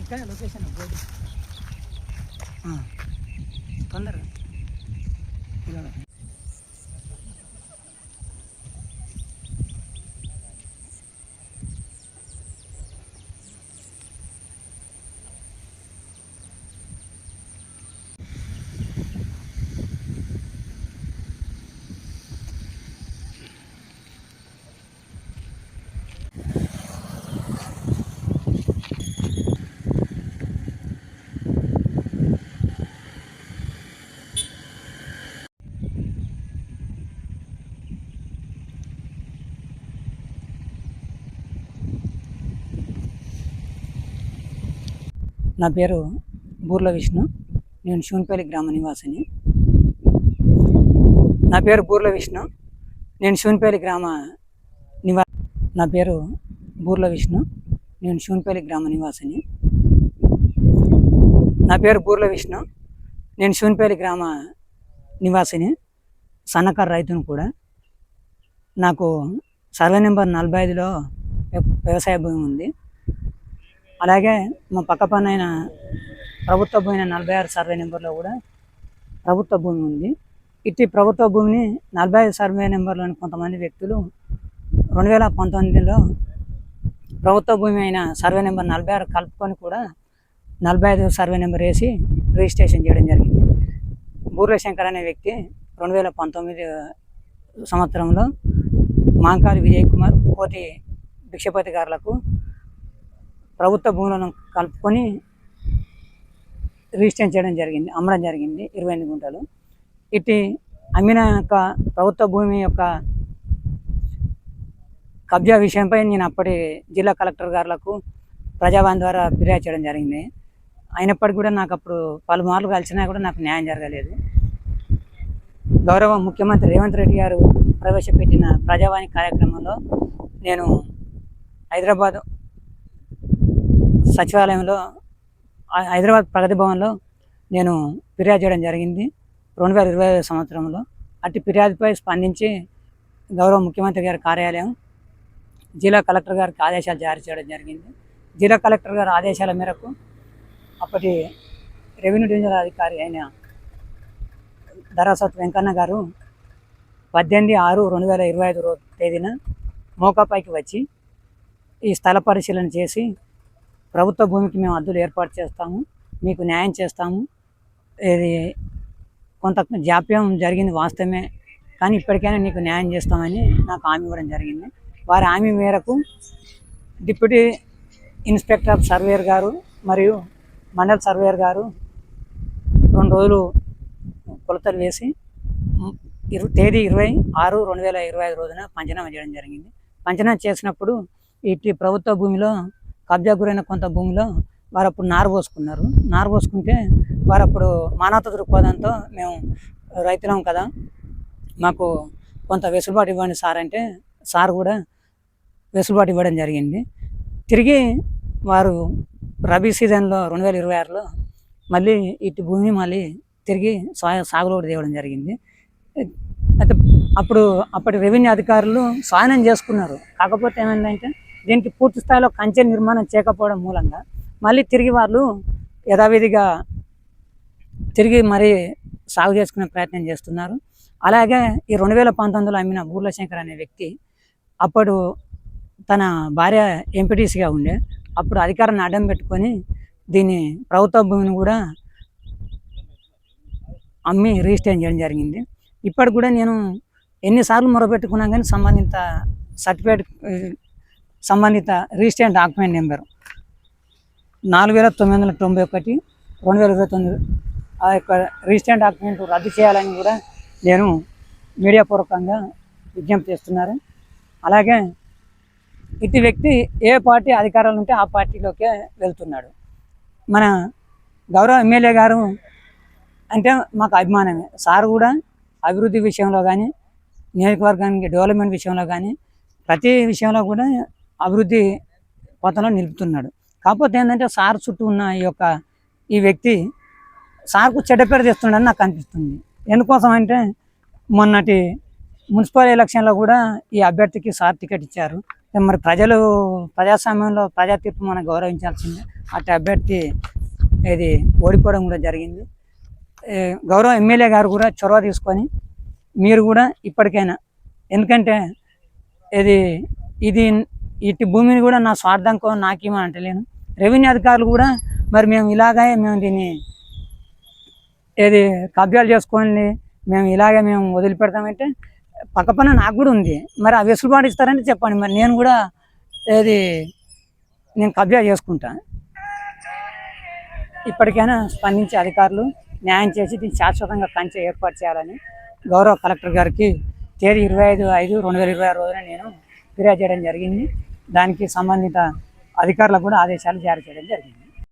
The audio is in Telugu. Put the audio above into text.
ఇక్కడ లొకేషన్ బోర్డు తొందరగా నా పేరు బూర్ల విష్ణు. నేను శివన్పల్లి గ్రామ నివాసిని. నా పేరు బూర్ల విష్ణు. నేను శివన్పల్లి గ్రామ నా పేరు బూర్ల విష్ణు. నేను శివన్పల్లి గ్రామ నివాసిని. నా పేరు బూర్ల విష్ణు. నేను శివన్పల్లి గ్రామ నివాసిని, సన్నకారు రైతును కూడా. నాకు సర్వే నెంబర్ 45లో వ్యవసాయ భూమి ఉంది. అలాగే మా పక్క పైన ప్రభుత్వ భూమి 46 సర్వే నెంబర్లో కూడా ప్రభుత్వ భూమి ఉంది. ఇట్టి ప్రభుత్వ భూమిని 45 సర్వే నెంబర్లోని కొంతమంది వ్యక్తులు 2019లో ప్రభుత్వ భూమి అయిన సర్వే నెంబర్ 46 కలుపుకొని కూడా 45 సర్వే నెంబర్ వేసి రిజిస్ట్రేషన్ చేయడం జరిగింది. బూర్ల శంకర్ అనే వ్యక్తి 2019 సంవత్సరంలో మాంకారి విజయ్ కుమార్, కోటి భిక్షపతి గారులకు ప్రభుత్వ భూములను కలుపుకొని రిజిస్ట్రేషన్ చేయడం జరిగింది, అమ్మడం జరిగింది 28 గుంటలు. ఇట్టి అమ్మిన యొక్క ప్రభుత్వ భూమి యొక్క కబ్జా విషయంపై నేను అప్పటి జిల్లా కలెక్టర్ గారులకు ప్రజావాణి ద్వారా ఫిర్యాదు చేయడం జరిగింది. అయినప్పటికీ కూడా నాకు అప్పుడు పలుమార్లు కలిసినా కూడా నాకు న్యాయం జరగలేదు. గౌరవ ముఖ్యమంత్రి రేవంత్ రెడ్డి గారు ప్రవేశపెట్టిన ప్రజావాణి కార్యక్రమంలో నేను హైదరాబాద్ సచివాలయంలో, హైదరాబాద్ ప్రగతి భవన్లో నేను ఫిర్యాదు చేయడం జరిగింది 2020 సంవత్సరంలో. అట్టి ఫిర్యాదుపై స్పందించి గౌరవ ముఖ్యమంత్రి గారి కార్యాలయం జిల్లా కలెక్టర్ గారికి ఆదేశాలు జారీ చేయడం జరిగింది. జిల్లా కలెక్టర్ గారి ఆదేశాల మేరకు అప్పటి రెవెన్యూ డివిజనల్ అధికారి అయిన దరాసత్ వెంకన్న గారు 18/6/2025 తేదీన మోకాపైకి వచ్చి ఈ స్థల పరిశీలన చేసి ప్రభుత్వ భూమికి మేము హద్దులు ఏర్పాటు చేస్తాము, మీకు న్యాయం చేస్తాము, ఇది కొంత జాప్యం జరిగింది వాస్తవమే, కానీ ఇప్పటికైనా నీకు న్యాయం చేస్తామని నాకు హామీ ఇవ్వడం జరిగింది. వారి హామీ మేరకు డిప్యూటీ ఇన్స్పెక్టర్ ఆఫ్ సర్వేయర్ గారు మరియు మండల్ సర్వేయర్ గారు 2 రోజులు కొలతలు వేసి తేదీ 20/6/2025 రోజున పంచనామా చేయడం జరిగింది. పంచనామా చేసినప్పుడు ఇటు ప్రభుత్వ భూమిలో కబ్జా గురైన కొంత భూమిలో వారు అప్పుడు నారు పోసుకుంటే వారు అప్పుడు మానవతా దృక్పథంతో మేము రైతులం కదా, మాకు కొంత వెసులుబాటు ఇవ్వండి సార్ అంటే సార్ కూడా వెసులుబాటు ఇవ్వడం జరిగింది. తిరిగి వారు రబీ సీజన్లో 2026లో మళ్ళీ ఇటు భూమిని మళ్ళీ తిరిగి సాగులోకి తేవడం జరిగింది. అయితే అప్పటి రెవెన్యూ అధికారులు స్వాధీనం చేసుకున్నారు. కాకపోతే ఏమైందంటే దీనికి పూర్తి స్థాయిలో కంచె నిర్మాణం చేయకపోవడం మూలంగా మళ్ళీ తిరిగి వాళ్ళు యథావిధిగా తిరిగి మరీ సాగు చేసుకునే ప్రయత్నం చేస్తున్నారు. అలాగే ఈ 2019లో అమ్మిన బూర్ల శంకర్ అనే వ్యక్తి అప్పుడు తన భార్య ఎంపీటీసీగా ఉండే, అప్పుడు అధికారాన్ని అడ్డం పెట్టుకొని దీన్ని ప్రభుత్వ భూమిని కూడా అమ్మి రిజిస్టర్ చేయడం జరిగింది. ఇప్పటికి కూడా నేను ఎన్నిసార్లు మొరపెట్టుకున్నా కానీ సంబంధిత సర్టిఫికేట్ సంబంధిత రిజిస్టర్ డాక్యుమెంట్ నెంబర్ 4991 2029 ఆ యొక్క రిజిస్టర్ డాక్యుమెంట్ రద్దు చేయాలని కూడా నేను మీడియా పూర్వకంగా విజ్ఞప్తి చేస్తున్నారు. అలాగే ఇటు వ్యక్తి ఏ పార్టీ అధికారాలు ఉంటే ఆ పార్టీలోకే వెళ్తున్నాడు. మన గౌరవ ఎమ్మెల్యే గారు అంటే మాకు అభిమానమే. సార్ కూడా అభివృద్ధి విషయంలో కానీ, నియోజకవర్గానికి డెవలప్మెంట్ విషయంలో కానీ, ప్రతి విషయంలో కూడా అభివృద్ధి పథంలో నిలుపుతున్నాడు. కాకపోతే ఏంటంటే సార్ చుట్టూ ఉన్న ఈ వ్యక్తి సార్కు చెడ్డ పేరు తెస్తున్నాడని నాకు అనిపిస్తుంది. ఎందుకోసం అంటే మొన్నటి మున్సిపల్ ఎలక్షన్లో కూడా ఈ అభ్యర్థికి సార్ టికెట్ ఇచ్చారు. మరి ప్రజాస్వామ్యంలో ప్రజా తీర్పు మనం గౌరవించాల్సిందే. అటు అభ్యర్థి ఇది ఓడిపోవడం కూడా జరిగింది. గౌరవ ఎమ్మెల్యే గారు కూడా చొరవ తీసుకొని మీరు కూడా ఇప్పటికైనా, ఎందుకంటే ఇది ఇటు భూమిని కూడా నా స్వార్థంకో నాకేమో అంటలేను. రెవెన్యూ అధికారులు కూడా మరి మేము దీన్ని కబ్జాలు చేసుకొని మేము వదిలిపెడతామంటే పక్కపన్న నాకు కూడా ఉంది. మరి ఆ వెసులుబాటు ఇస్తారంటే చెప్పండి, మరి నేను కూడా నేను కబ్జా చేసుకుంటా. ఇప్పటికైనా స్పందించే అధికారులు న్యాయం చేసి దీన్ని శాశ్వతంగా కంచె ఏర్పాటు చేయాలని గౌరవ కలెక్టర్ గారికి తేదీ 25/5/2026 రోజున నేను ఫిర్యాదు చేయడం జరిగింది. దానికి సంబంధిత అధికారులకు కూడా ఆదేశాలు జారీ చేయడం జరిగింది.